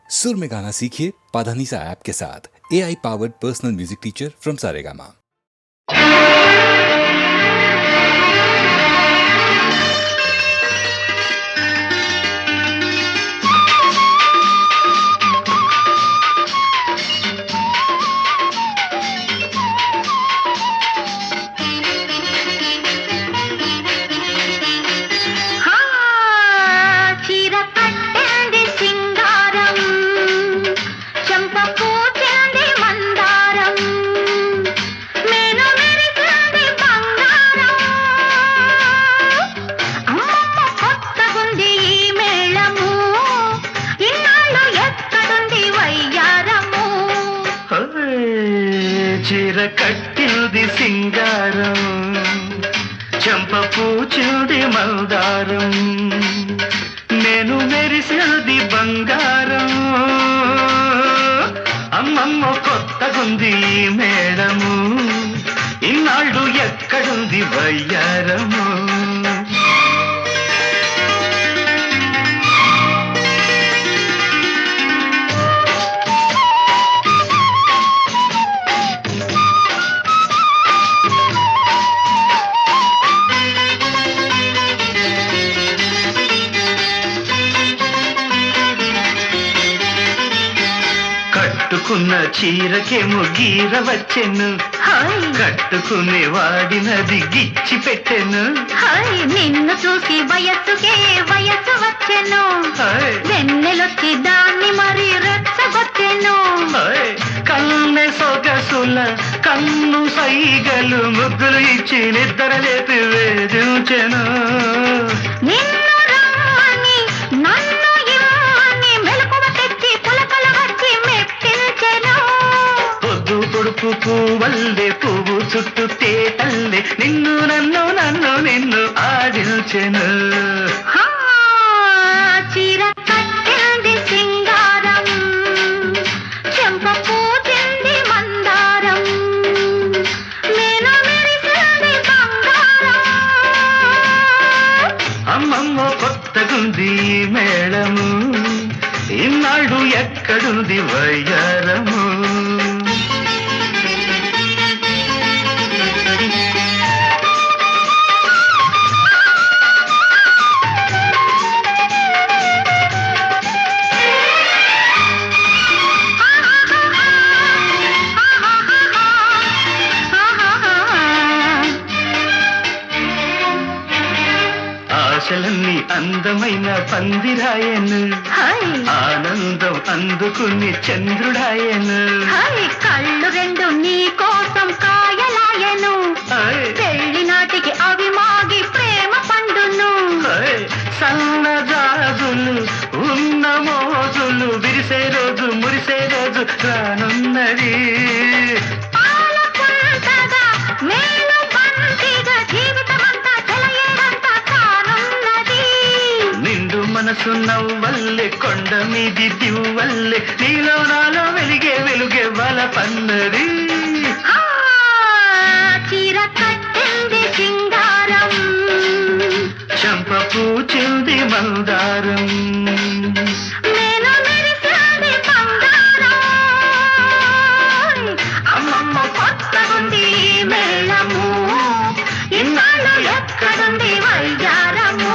सुर में गाना सीखिए पाधानीसा ऐप के साथ। AI powered personal music teacher from Saregama. చీర కట్టింది సింగారం చెంప పూచింది మందారం నేను మెరిసినది బంగారం అమ్మమ్మ కొత్తగుంది ఈ మేడము ఇన్నాళ్ళు ఎక్కడుంది వయ్యారము కట్టుకున్న చీరకేమో గీర వచ్చెను కట్టుకునే వాడినది గిచ్చి పెట్టెను నిన్ను చూసి వయస్సుకే వయస్సు వచ్చెను వెన్నెలొచ్చి దాన్ని మరి రెచ్చగొట్టెను కన్నె సొగసుల కన్ను సైగలు ముగ్గులు ఇచ్చి నిద్ర లేపి వేధించెను నిన్ను రమ్మని నన్ను ఇవ్వని మెలకువ తెచ్చి పులకలు వచ్చి మెప్పించెను పొద్దు పొడుపు పువ్వల్లే పువ్వు చుట్టూ తేటల్లే నిన్ను నన్ను నన్ను నిన్ను ఆడించెను చీర కట్టింది సింగారం చెంప పూచింది మందారం నేను మెరిసింది బంగారం అమ్మమ్మ కొత్తగుంది మేళము ఇన్నాళ్ళు ఎక్కడుంది వయ్యారము ఆశలన్నీ అందమైన పందిరాయను ఆనందం అందుకుని చంద్రుడాయను కళ్ళు రెండు నీ కోసం కాయలాయను పెళ్లి నాటికి అవి మాగి ప్రేమ పండును సన్నజాజులు ఉన్న మోజులు విరిసే రోజు మురిసే రోజు రానున్నది మనసు నవ్వల్లే కొండ మీది దివ్వల్లే నీలో నాలో వెలిగే వెలుగే వల పన్నది చీర కట్టింది సింగారం చెంప పూచింది మందారం నేను మెరిసింది బంగారం అమ్మమ్మ కొత్తగుంది మేళము ఇన్నాళ్ళు ఎక్కడుంది వయ్యారము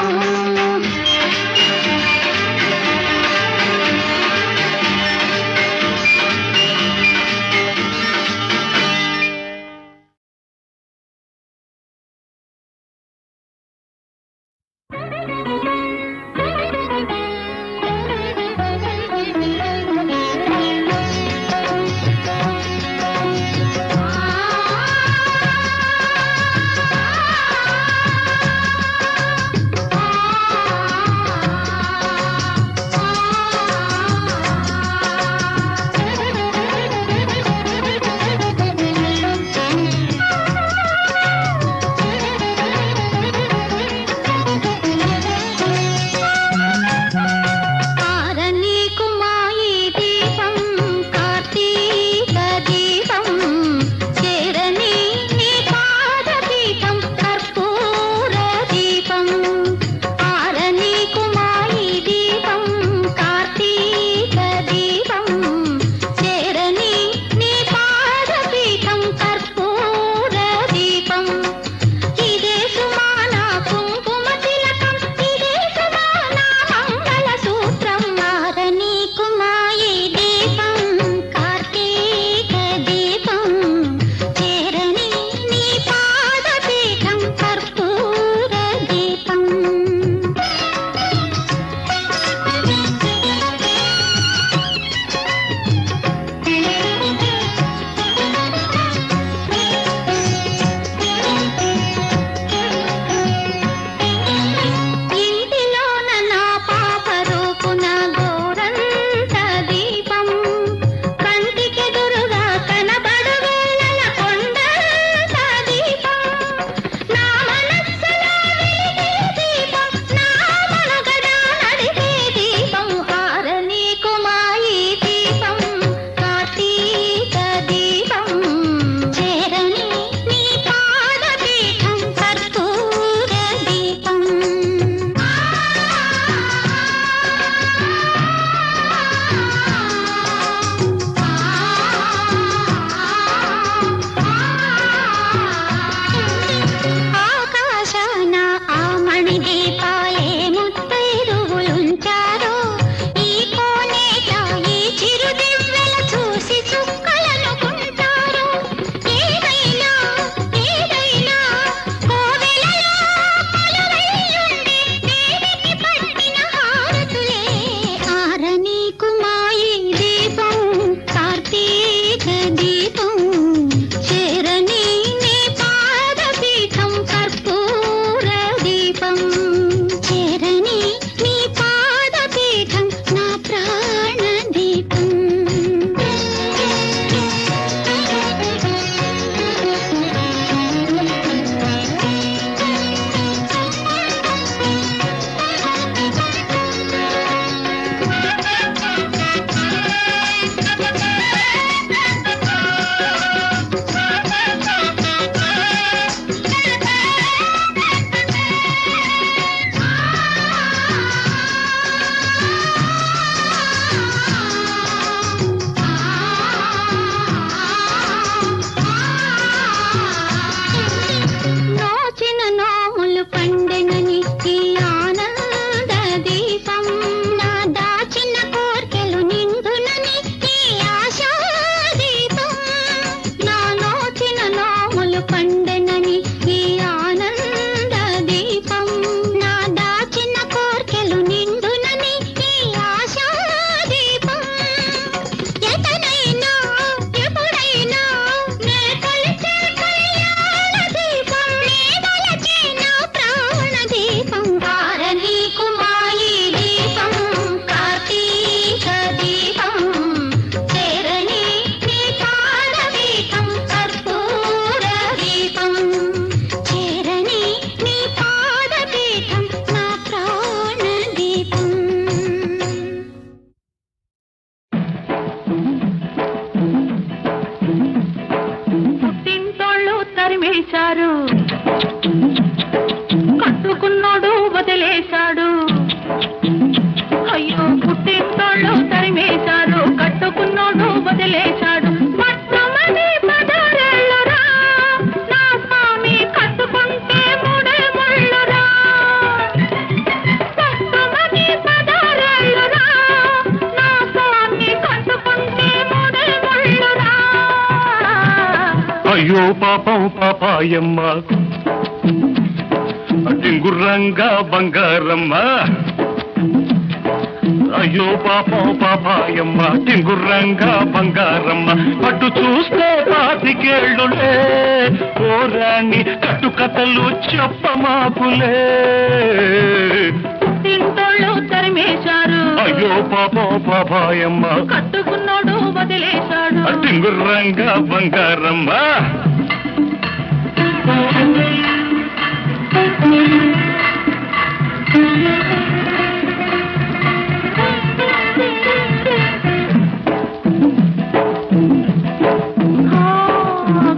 కార్తీక దీపం చేరని నీ పాదపీఠం కర్పూర దీపం చేరని నీ పాదపీఠం నా ప్రాణ దీపం నోచిన నోములు పండెనని ఈ ఆనంద దీపం నా దాచిన కోర్కెలు నిండునని ఈ ఆశా దీపం నా నోచిన నోములు పండెనని ఈ ఆనంద దీపం నా దాచిన కోర్కెలు నిండునని ఈ ఆశా దీపం ఎతనైనా ఎప్పుడైనా నే కలిసే కళ్యాణ దీపం నే వలచే నా ప్రాణ దీపం హారని కుమాయి దీపం కార్తీక దీపం చేరని నీ పాదపీఠం కర్పూర దీపం చేరని నీ పాదపీఠం నా ప్రాణ దీపం పుట్టింటోళ్ళు తరిమేశారు కట్టుకున్నోడు వదిలేశాడు అయ్యో పుట్టింటోళ్ళు తరిమేశారు కట్టుకున్నోడు వదిలేశాడు మొట్టమొదటి పదారేళ్ళురా నా స్వామి కట్టుకుంటే మూడే ముళ్ళురా మొట్టమొదటి పదారేళ్ళురా నా స్వామి కట్టుకుంటే మూడే ముళ్ళురా అయ్యో పాపం పాపాయమ్మ టింగుర్రంగా బంగారమ్మ అయ్యో పాపం పాపాయమ్మ టింగుర్రంగా బంగారమ్మ పట్టు చూస్తే పాతికేళ్ళులే ఓ రాణి కట్టుకథలు చెప్పమాకులే పుట్టింటోళ్ళు తరిమేశారు అయ్యో పాపం పాపాయమ్మ కట్టుకున్నోడు వదిలేశాడు టింగుర్రంగా బంగారమ్మ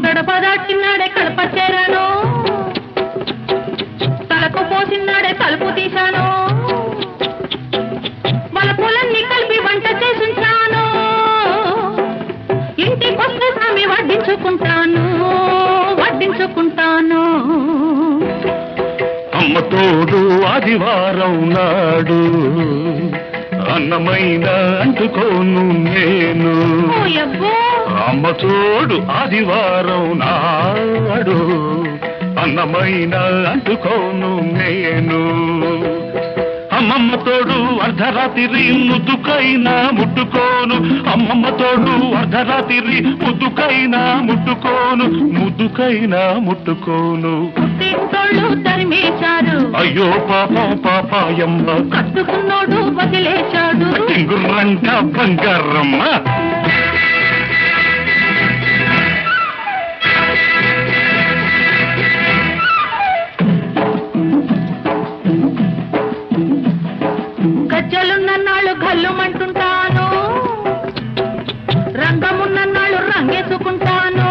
గడప దాటినాడే కడప చేరాను తలకు పోసినాడే తలుపు తీశాను వలపులన్నీ కలిపి వంట చేసుంటాను ఇంటికొస్తే స్వామి వడ్డించుకుంటాను అమ్మ తోడు ఆదివారం నాడు అన్నమైన అంటుకోను నేను ఓయబ్బో అమ్మ తోడు ఆదివారం నాడు అన్నమైన అంటుకోను నేను అమ్మమ్మ తోడు అర్ధరాత్రి ముద్దుకైనా ముట్టుకోను అమ్మమ్మ తోడు అర్ధరాత్రి ముద్దుకైనా ముట్టుకోను పుట్టింటోళ్ళు తరిమేశారు అయ్యో పాపం పాపాయమ్మ కట్టుకున్నోడు వదిలేశాడు టింగుర్రంగా బంగారమ్మ గజ్జలున్నన్నాళ్ళు గల్లుమంటుంటాను రంగమున్నన్నాళ్ళు రంగేసుకుంటాను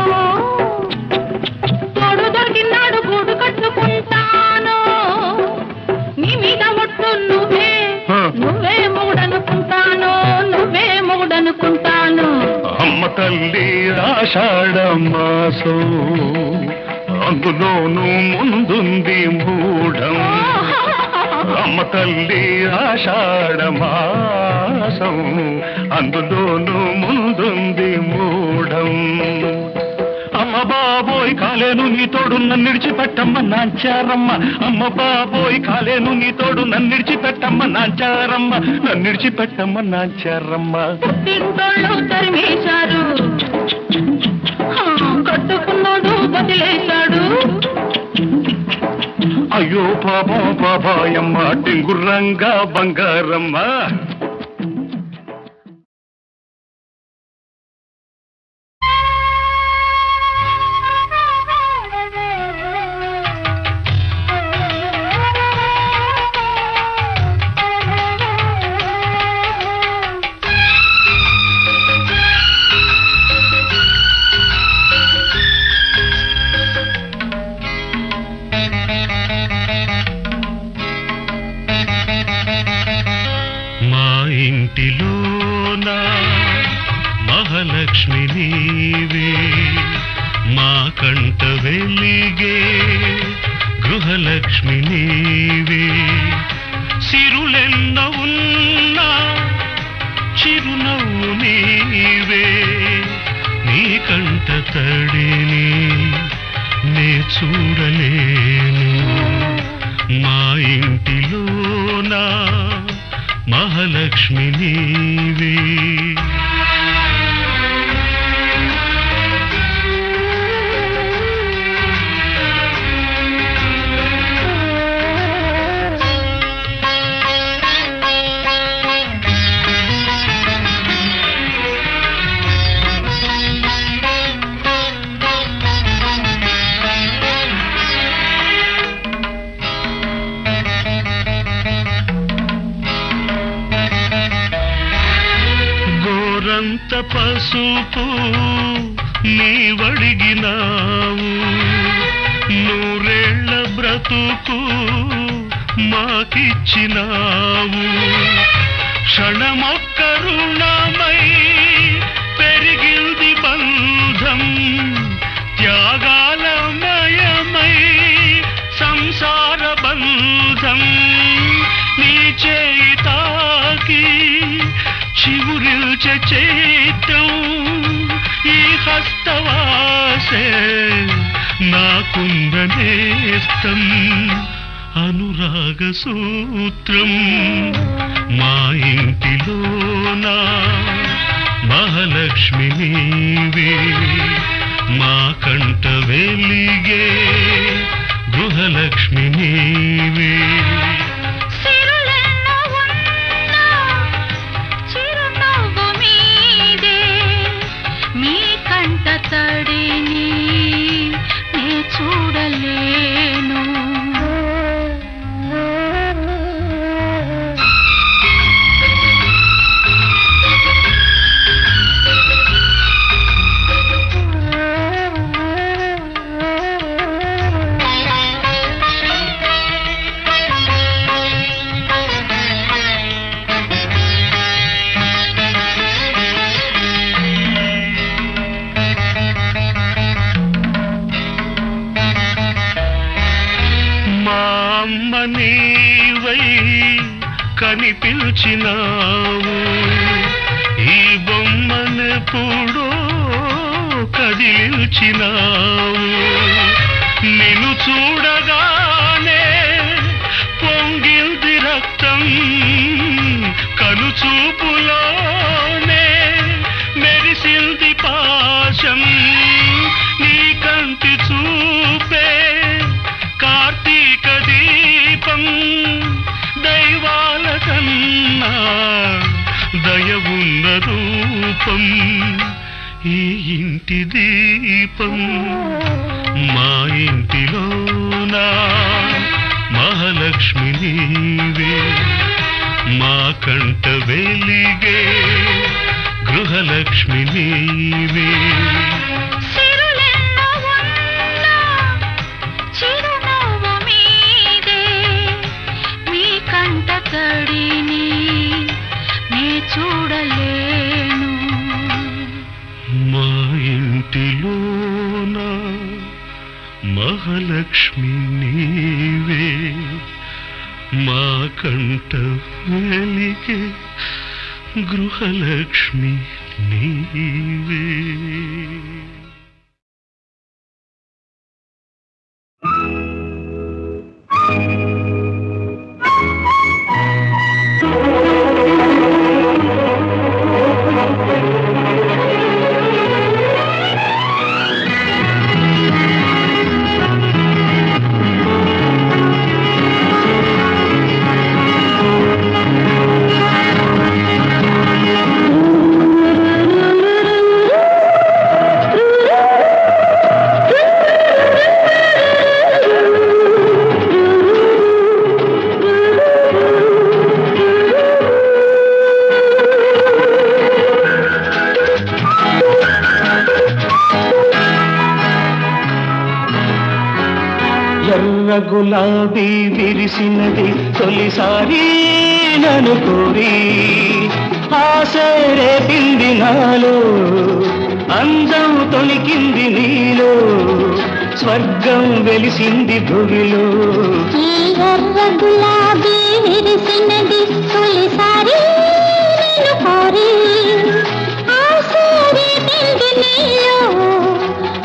తోడు దొరికినాడు గూడు కట్టుకుంటాను నీ మీద ఒట్టు నువ్వే మొగుడనుకుంటాను అమ్మ తల్లి ఆషాఢ మాసం అందులోనూ ముందుంది మూఢం అమ్మ తల్లి ఆషాఢ మాసం అందులోనూ ముందుంది మూఢం అమ్మ బాబోయ్ కాలేను నీ తోడు నన్ను విడిచిపెట్టమ్మ నాంచారమ్మ అమ్మ బాబోయ్ కాలేను నీ తోడు నన్ను విడిచిపెట్టమ్మ నాంచారమ్మ నన్ను విడిచిపెట్టమ్మ నాంచారమ్మ పుట్టింటోళ్ళు తరిమేశారు కట్టుకున్నాడు వదిలేశాడు అయ్యో పాపా పాపాయమ్మ టింగుర్రంగా బంగారమ్మ ఇంటిలోన మహాలక్ష్మి నీవే మా కంట వెలిగే గృహలక్ష్మి నీవే సిరులెన్న ఉన్నా చిరునవ్వు నీవే నీ కంట తడిని నే చూడలేను మా ఇంటిలోన మహాలక్ష్మి నీవే గోరంత పసుపు నీవడిగినావు నూరేళ్ల బ్రతుకు మాకిచ్చినావు క్షణమొక్క రుణమై పెరిగింది బంధం త్యాగాలమయమై సంసార బంధం నీ చేయి తాకి చివురిల్చే చైత్రం ఈ హస్తవాసే నాకుందనేస్తం అనురాగ సూత్రం మా ఇంటిలోన మహాలక్ష్మి నీవే మా కంట వెలిగే గృహలక్ష్మి నీవే తడిని నే చూడలేను అమ్మ నీవై కనిపించినావు ఈ బొమ్మనెప్పుడో కదిలించినావు నిన్ను చూడగానే పొంగింది రక్తం కనుచూపులోనే మెరిసింది పాశం నీ కంటి చూపే కార్తీక దీపం దైవాల కన్నా దయవున్న రూపం ఈ ఇంటి దీపం మా ఇంటిలోన మహాలక్ష్మి నీవే మా కంట వెలిగే గృహలక్ష్మి నీవే తడిని నే చూడలేను మా ఇంటిలోన మహాలక్ష్మి నీవే మా కంట వెలిగే గృహలక్ష్మి నీవే గులాబీ విరిసినది తొలిసారి నన్ను కోరి ఆశ రేపింది నాలో అందం తొలికింది నీలో స్వర్గం వెలిసింది భువిలో ఈ ఎర్ర గులాబీ విరిసినది తొలిసారి నిన్ను కోరి ఆశ రేపింది నీలో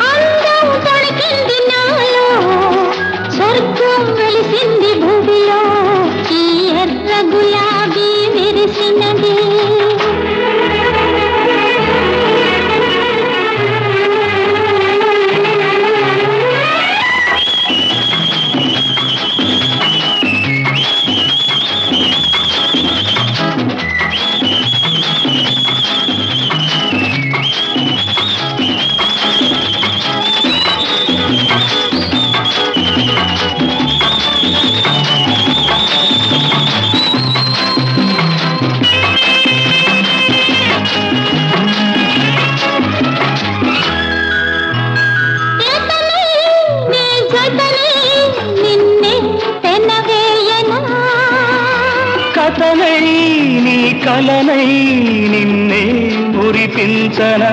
అందం తొలికింది నాలో స్వర్గం వెలిసింది భూమిలో ఈ ఎర్ర గులాబీ విరిసినది కథనై నీ కలనై నిన్నే మురిపించనా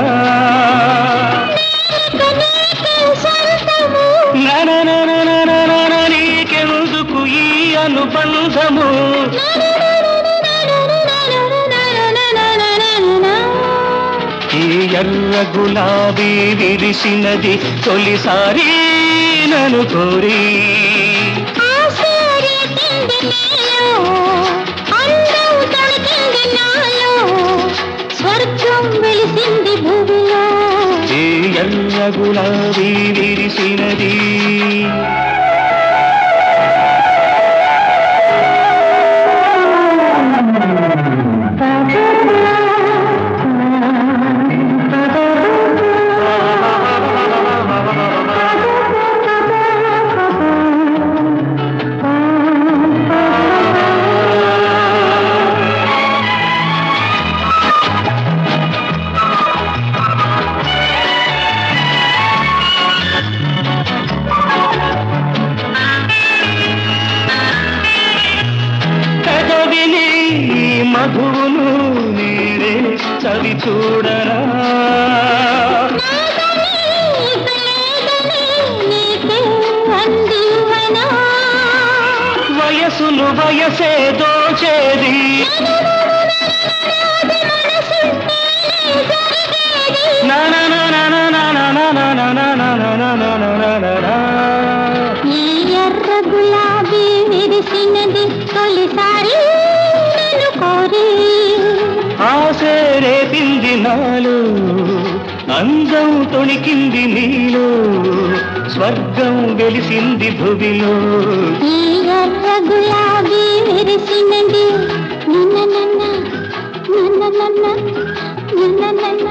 నీకెందుకు ఈ అనుబంధము ఈ ఎర్ర గులాబీ విరిసినది తొలిసారి నన్ను కోరి స్వర్గం వెలిసింది భూమిలో ఈ ఎర్ర గులాబీ విరిసినది మధువును నేనే చవి చూడరా వయసును వయసే దోచేది ఈ ఎర్ర గులాబీ విరిసినది తొలిసారి నిన్ను కోరి ఆశ రేపింది నాలో అందం తొణికింది నీలో స్వర్గం వెలిసింది భువిలో ఈ ఎర్ర గులాబీ విరిసినది నిన్న నన్న నిన్న నన్న నిన్న నన్న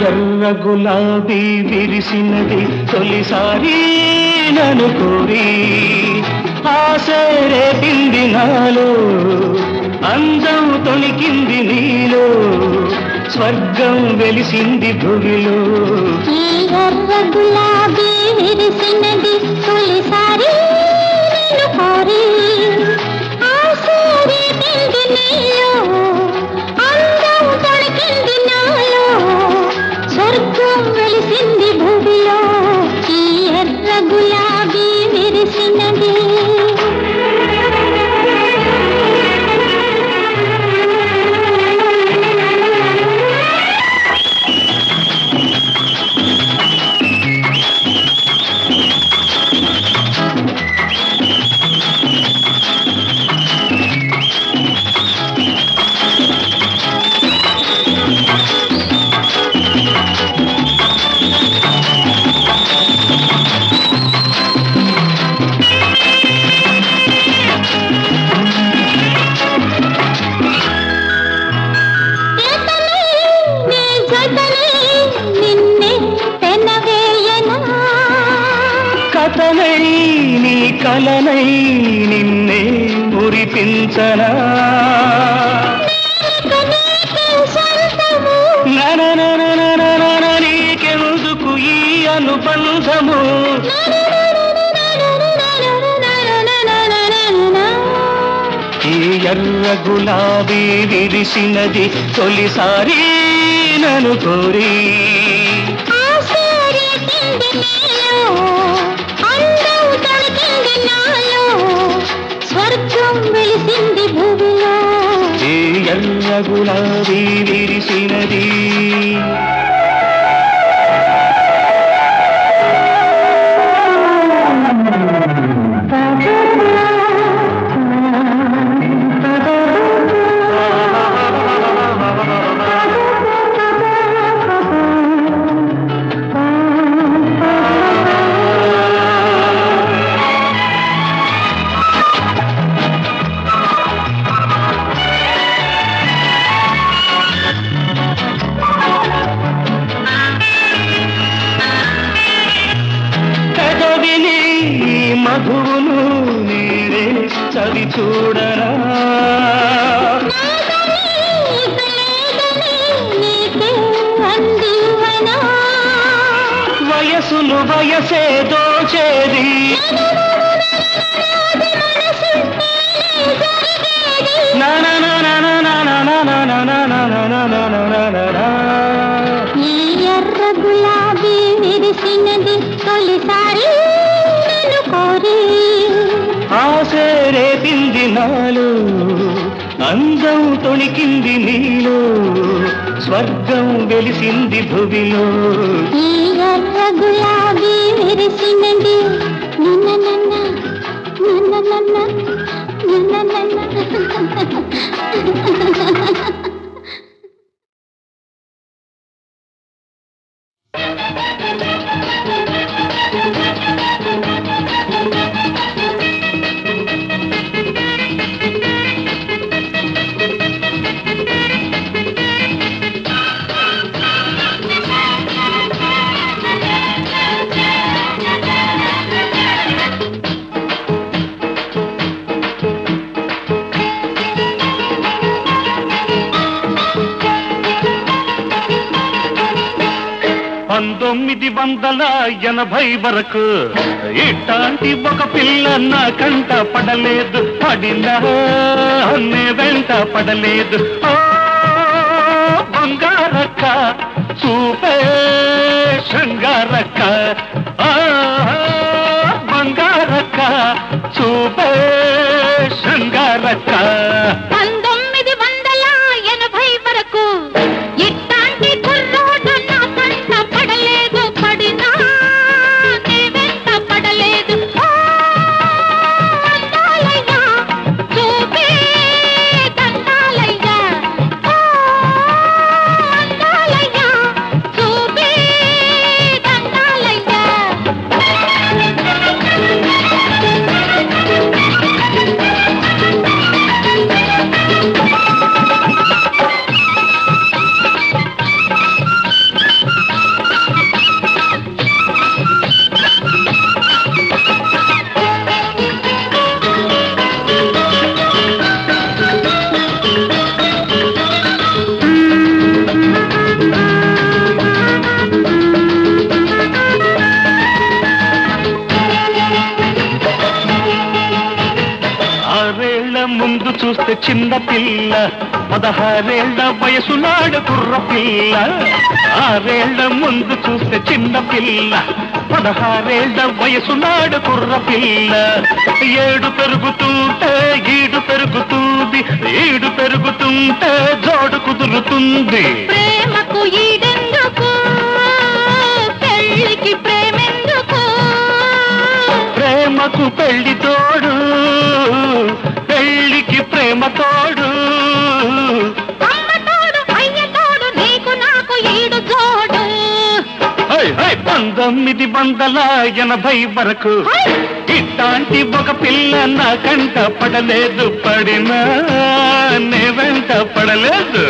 ఎర్ర గులాబీ విరిసినది తొలిసారి నన్ను కోరి ఆశ రేపింది నాలో అందం తొలికింది నీలో స్వర్గం వెలిసింది భువిలో ఈ ఎర్ర గులాబీ విరిసినది తొలిసారి నిన్ను కోరి ఆశ రేపింది నీలో అందం తొలికింది నాలో స్వర్గం వెలిసింది భూమిలో ఈ ఎర్ర గులాబీ విరిసినది కలనై నిన్నే మురిపించనా నీకెందుకు ఈ అనుబంధము ఈ ఎర్ర గులాబీ విరిసినది తొలిసారి నన్ను కోరి స్వర్గం వెలిసింది భూమిలో ఈ ఎర్ర గులాబీ విరిసినది మధువును నేనే చవి చూడరా వయసును వయసే దోచేది ఈ ఎర్ర గులాబీ విరిసినది తొలిసారి ఆశే రేపింది నాలో అందం తొణికింది నీలో స్వర్గం వెలిసింది భువిలో ఈ ఎర్ర గులాబీ విరిసినది నిన్న నన్న నిన్న నన్న నిన్న నన్న వరకు ఇట్లాంటి ఒక పిల్ల నా కంట పడలేదు పడినా నే వెంట పడలేదు ఓ బంగారక్క చూపే శృంగారక్క బంగారక్క చూపే శృంగారక్క 1980 వరకు ఇట్లాంటి కుర్రోడు నా కంట పడలేదు పడినా నే వెంట పడలేదు అందాలయ్యా చూపే దండాలయ్యా అందాలయ్యా చూపే దండాలయ్యా ముందు చూస్తే చిన్న పిల్ల 16 వయసు నాడు కుర్ర పిల్ల 6 ముందు చూస్తే చిన్న పిల్ల 16 వయసు నాడు కుర్ర పిల్ల 7 పెరుగుతుంటే ఈడు పెరుగుతుంది ఈడు పెరుగుతుంటే జోడు కుదురుతుంది ప్రేమకు ఈడెందుకు పెళ్ళికి ప్రేమెందుకు ప్రేమకు పెళ్లి తోడు పెళ్లికి ప్రేమ తోడు అమ్మ తోడు అయ్య తోడు నీకు నాకు ఈడు తోడు 1980 వరకు ఇట్లాంటి ఒక పిల్ల నా కంట పడలేదు పడినా నే వెంట పడలేదు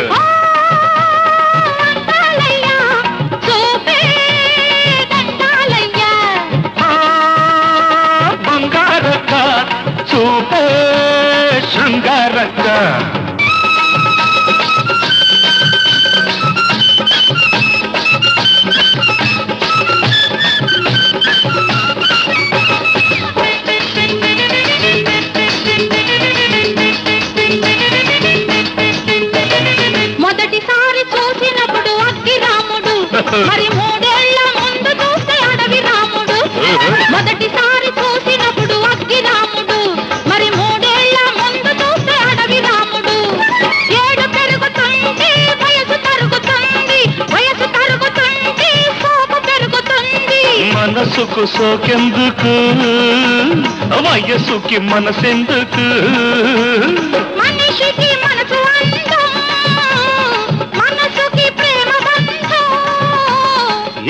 బంగారక్క చూపే శృంగారక్క మొదటిసారి చూసినప్పుడు అగ్గి రాముడు మరి మూడేళ్ల ముందు చూస్తే అడవి రాముడు మొదటిసారి చూసినప్పుడు అగ్గి రాముడు మరి మూడేళ్ల ముందు చూస్తే అడవి రాముడు ఏడు పెరుగుతుంది వయసు తరుగుతుంది వయసు తరుగుతుంది సోపు పెరుగుతుంది మనసుకు సోకెందుకు వయసుకి మనసెందుకు మనిషికి మనసు అందం మనసుకి ప్రేమ బంధం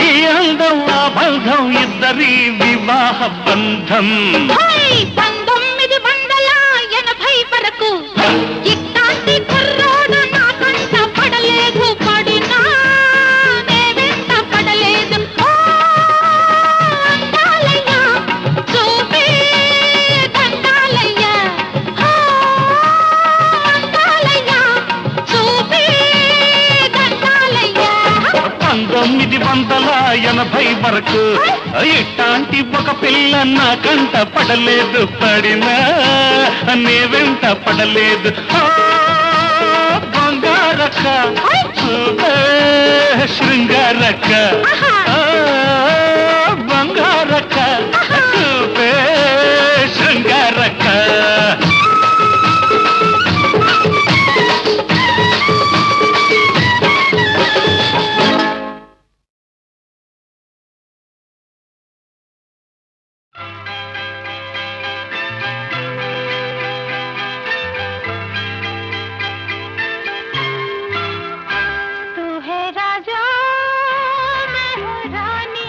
ఈ అందం ఆ బంధం ఇద్దరి వివాహ బంధం 1980 వరకు ఇట్లాంటి కుర్రోడు నా కంట పడలేదు పడినా నే వెంట పడలేదు ఓ అందాలయ్య చూపే దండాలయ్య ఓ అందాలయ్య చూపే దండాలయ్య 1980 వరకు ఇట్లాంటి ఒక పిల్ల నా కంట పడలేదు పడినా నే వెంట పడలేదు ఆ, బంగారక్క చూపే శృంగారక్క ఆ, బంగారక్క చూపే శృంగారక్క तू है राजा मैं हूँ रानी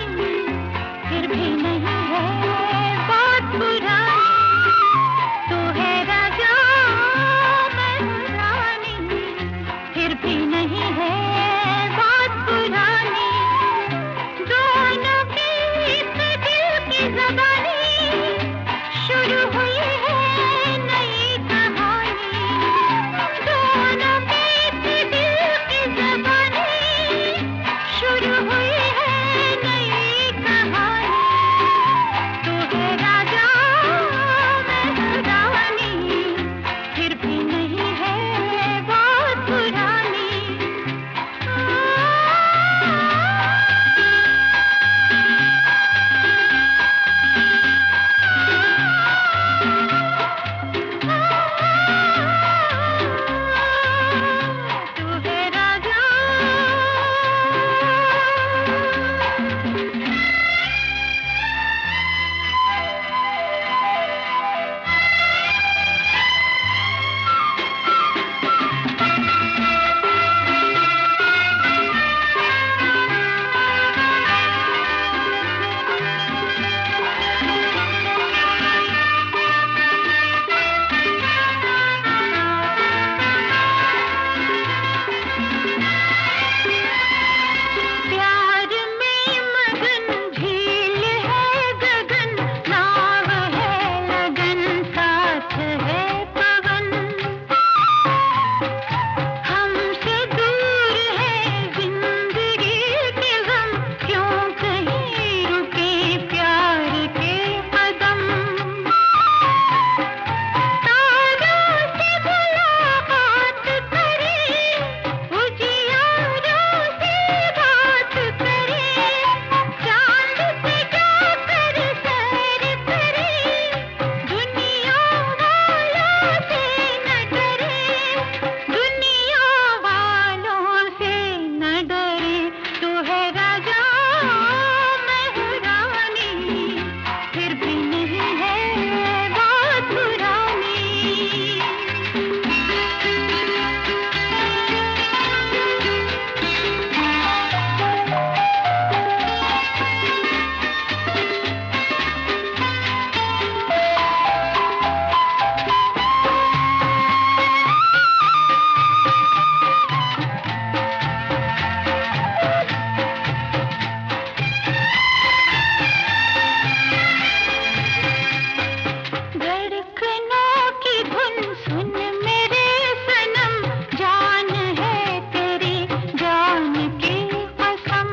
सुन मेरे सनम जान है तेरी जान की कसम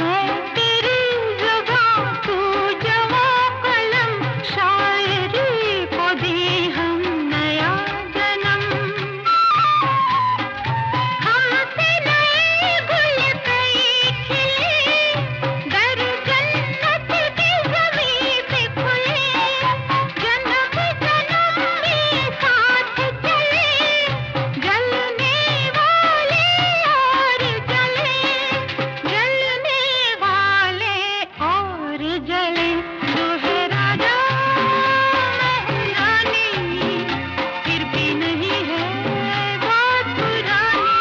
मैं तेरी जुबान तू जवां कलम शायरी को दी हम नया जन्म हमसे नए गुल कई खिले दर जन्नत की ज़मीं पे खुले जन्म जन्म में साथ चले जलने वाले और जले जलने वाले और जले तू है राजा मैं रानी फिर भी नहीं है बात पुरानी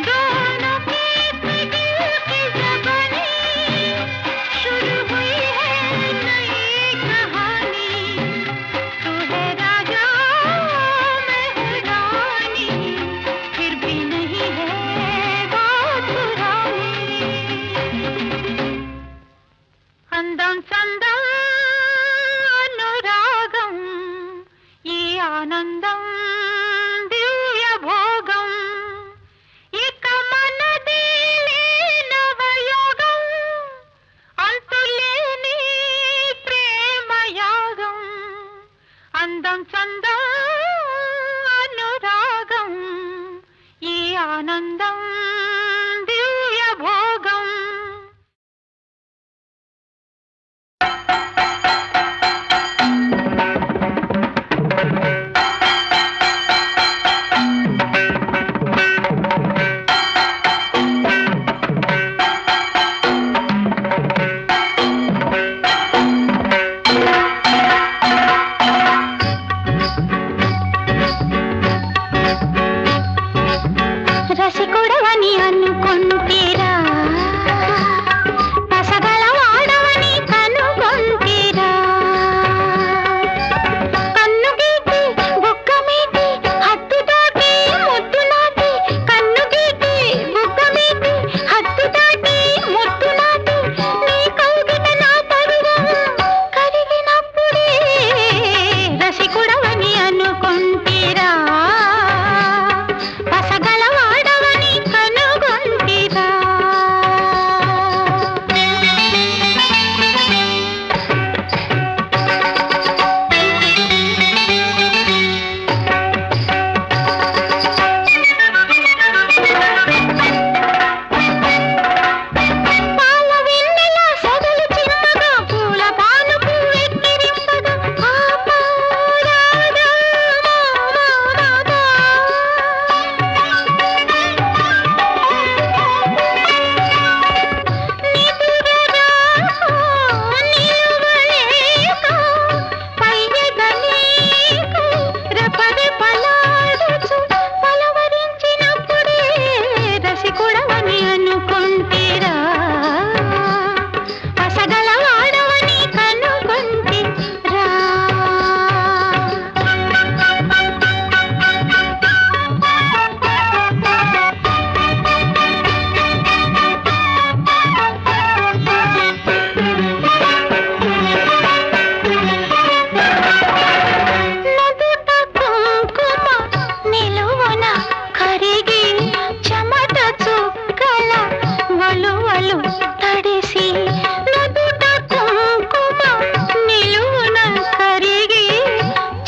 दोनों के दिल की ज़बानी शुरू हुई है नई कहानी तू है राजा मैं रानी फिर भी नहीं है बात पुरानी అందం చందం అనురాగం ఈ ఆనందం దివ్య భోగం ఇక మనది నవయోగం అంతులేని ప్రేమ యాగం అందం చందం అనురాగం ఈ ఆనందం దివ్య భోగం రసికుడవని అనుకుంటీరా పసగలవాడవని కనుగొంటీరా కన్ను గీటి బుక్క మీటి హద్దు దాటి ముద్దు నాటి కన్ను గీటి బుక్క మీటి హద్దు దాటి ముద్దు నాటి నీ కౌగిట నా పరువం కరిగినప్పుడే రసికుడవని అనుకుంటీరా పసగలవాడవని కనుగొంటిరా పాల వెన్నెల సొగలు చిమ్మగా పూల పానుపు ఎక్కిరింపగా ఆపారాదా మామాదా నిదురరా నిలవలేక పైయగనీక రెపరెపలాడుచు పలవరించినప్పుడే రసికుడవని అనుకుంటీరా పసగలవాడవని కనుగొంటిరా నుదుట కుంకుమ నిలువున కరిగి చెమట చుక్కల వలువలు తడిసి నుదుట కుంకుమ నిలువున కరిగి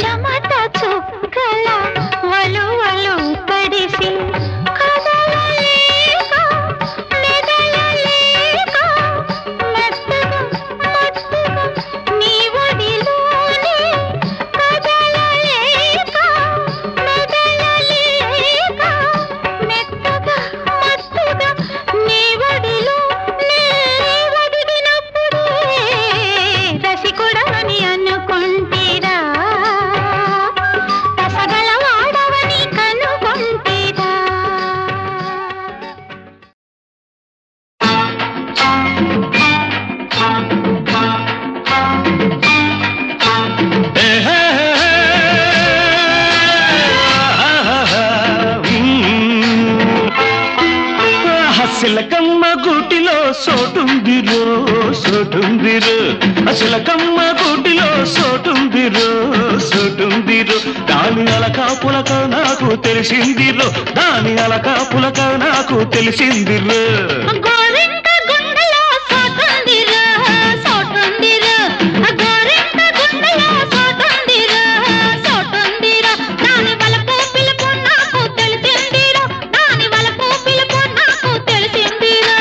చెమట చుక్కల వలువలు తడిసి కదలలేక మెదలలేక మెత్తగా మత్తుగా నీ ఒడిలోనే కదలలేక మెదలలేక మెత్తగా మత్తుగా నీ ఒడిలో నే ఒదిగినప్పుడే రసికుడవని అనుకుంటీరా పసగలవాడవని కనుగొంటిరా సిలకమ్మ గూటిలో సోటుందిరో సోటుందిరో సిలకమ్మ గూటిలో సోటుందిరో అలక పులక నాకు తెలిసిందిరో దాని అలక పులక నాకు తెలిసిందిరో గోరింక గుండెలో సోటుందిరా సోటుందిరా గోరింక గుండెలో సోటుందిరా సోటుందిరా దాని వలపు పిలుపు నాకు తెలిసిందిరా దాని వలపు పిలుపు నాకు తెలిసిందిరా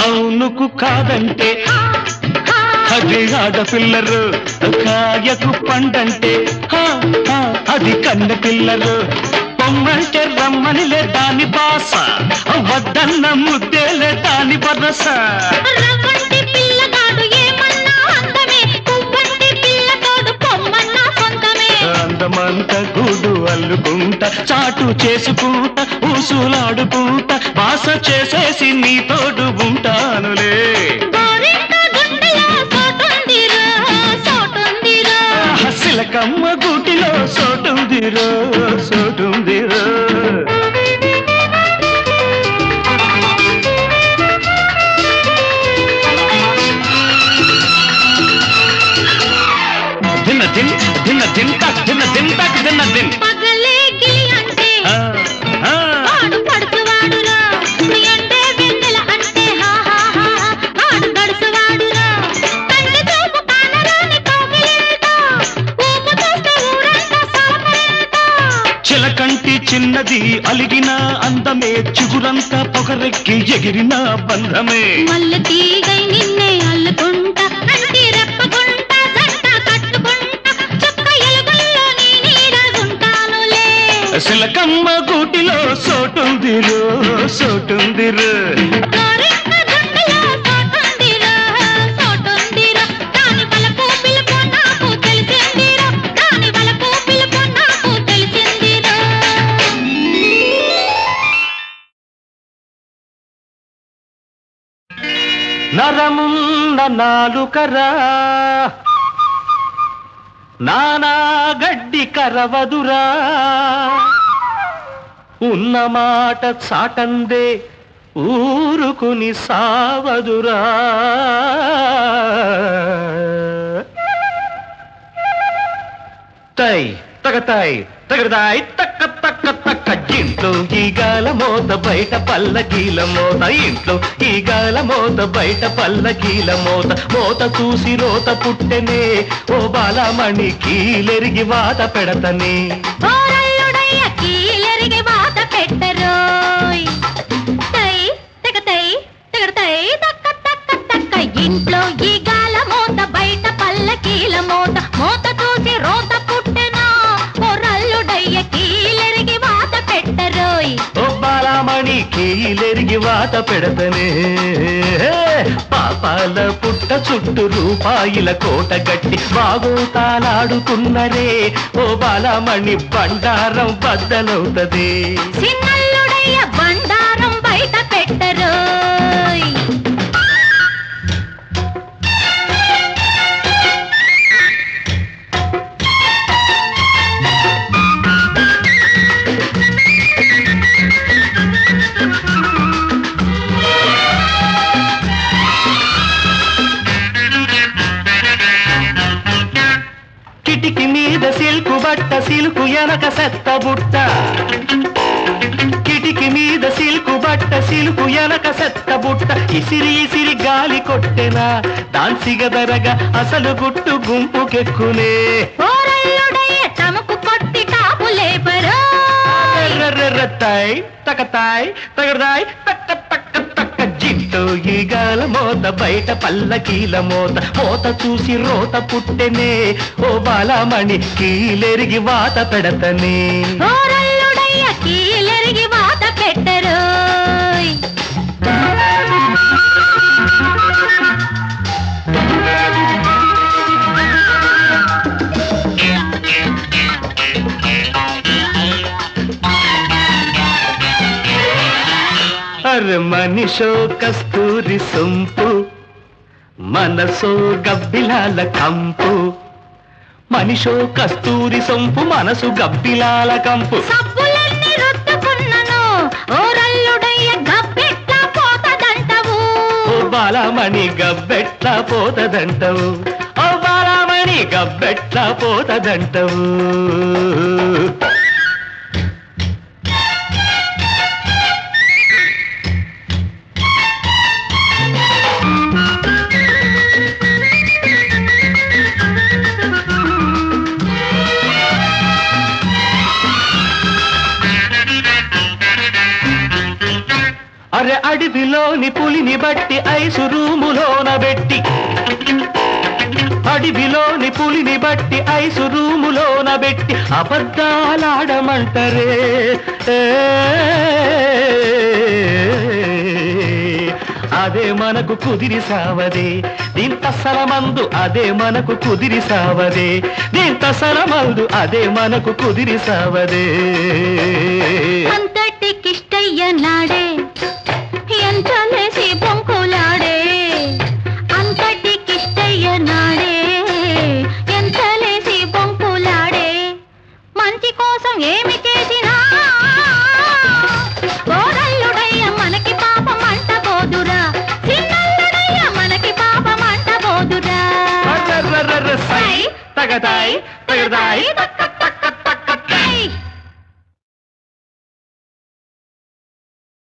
అవునుకు కాదంటే అది ఆడపిల్లరు కాయకు పండంటే అది కన్న పిల్లరు పొమ్మంటే రమ్మనిలే దాని బాస వద్దన్న ముద్దేలే దాని బరస రవ్వంటి పిల్లగాడు ఏమన్నా అందమే పువ్వంటి పిల్లతోడు పొమ్మన్నా సొంతమే అందమంత గూడు అల్లుకుంటా చాటు చేసుకుంటా ఊసులాడుకుంటా బాస చేసేసి నీ తోడు ఉంటానులే గోరింక గుండెలో సోటుందిరా సోటుందిరా సిలకమ్మ గూటిలో సోటుందిరో సోటుందిరో దిన్న దిన్ దిన్న దిన్ తక్ దిన్న దిన్ తక్ దిన్న దిన్ పగలే గిలి అంటే ఆడు పడుచువాడురా అంటే వెన్నెల అంటే హా హా హా ఆడు గడుసువాడురా కంటి చూపు కానరాని కోకిలింత ఊపు చూస్తే ఊరంతా సామరింత చిలకంటి చిన్నది అలిగిన అందమే చిగురంతా పొగరెక్కి ఎగిరిన బంధమే మల్లె తీగై నిన్నే అల్లుకుంటా కంటి రెప్పగుంటా జంట కట్టుకుంటా చుక్క ఎలుగుల్లో నీ నీడగుంటానులే సిలకమ్మ గూటిలో సోటుందిరో సోటుందిరో గోరింక గుండెలో సోటుందిరా సోటుందిరా దాని వలపు పిలుపు నాకు తెలిసిందిరా దాని వలపు పిలుపు నాకు తెలిసిందిరా నరమున్న నాలుకరా నానా గడ్డి కరవదురా ఉన్న మాట చాటందే ఊరుకుని సావదురా తై తగతాయ్ తగదాయ్ తక్క తక్క తక్క ఇంట్లో ఈగాల మోత బయట పల్లకీల మోత ఇంట్లో ఈగాల మోత బయట పల్లకీల మోత మోత చూసి రోత పుట్టెనే ఓ బాలమణి కీలెరిగి వాత పెడతనే ఓరల్లుడయ్య కీలెరిగి వాత పెట్టరోయ్ తై తగతై తగడతై తక్క తక్క తక్క ఇంట్లో ఈగాల మోత బయట పల్లకీల మోత మోత చూసి రోత పుట్టెనా ఓరల్లుడయ్య కీలెరిగి వాత పెట్టరోయ్ ఓ బాలమణి కీలెరిగి వాత పెడతనే పాపాల పుట్ట చుట్టూ రూపాయిల కోట గట్టి బాగోతాలాడుతున్నరే ఓ బాలమణి బండారం బద్దలవుతది చిన్నల్లుడయ్య బండారం బయట పెట్టరోయ్ కిటికి మీద సిల్కు బట్ట సిల్కు ఎనక సెత్త బుట్ట కిటికి మీద సిల్కు బట్ట సిల్కు ఎనక సెత్త బుట్ట ఇసిరి ఇసిరి గాలి కొట్టెనా దాన్సిగదరగా అసలు గుట్టు గుంపుకెక్కునే ఓరల్లుడయ్య తమకు కొట్టి టాపు లేపరోయ్ తాయ్ తకతాయ్ తగదాయ్ తక్క తక్క తక్క జిట్టు ఈగాల మోత బయట పల్లకీల మోత మోత చూసి రోత పుట్టెనే ఓ బాలమణి కీలెరిగి వాత పెడతనే ఓరల్లుడయ్య కీలెరిగి వాత పెట్టరోయ్ అరే మనిషో కస్తూరి సొంపు మనసో గబ్బిలాల కంపు మనిషో కస్తూరి సొంపు మనసు గబ్బిలాల కంపు సబ్బులన్నీ రుద్దుకున్నను ఓరల్లుడయ్య గబ్బెట్లా పోతదంటవు ఓ బాలమణి గబ్బెట్లా పోతదంటవు ఓ బాలమణి గబ్బెట్లా పోతదంటవు అరే అడవిలోని పులిని బట్టి ఐసు రూములోన పెట్టి అడవిలోని పులిని బట్టి ఐసు రూములోన పెట్టి అబద్ధాలాడమంటరే అదే మనకు కుదిరి సావదే దీంత సలమందు అదే మనకు కుదిరి సావదే దీంత సలమందు అదే మనకు కుదిరి సావదే అంతటికిష్టయ్య నాడే ఎంతలేసి పొంకులాడే అంతటికిష్టయ్య నాడే ఎంతలేసి పొంకులాడే మంచి కోసం ఏమి చేసినా ఓరల్లుడయ్య మనకి పాపం అంటబోదురా చిన్నల్లుడయ్య మనకి పాపం అంటబోదురా సై తగదాయి తగదాయి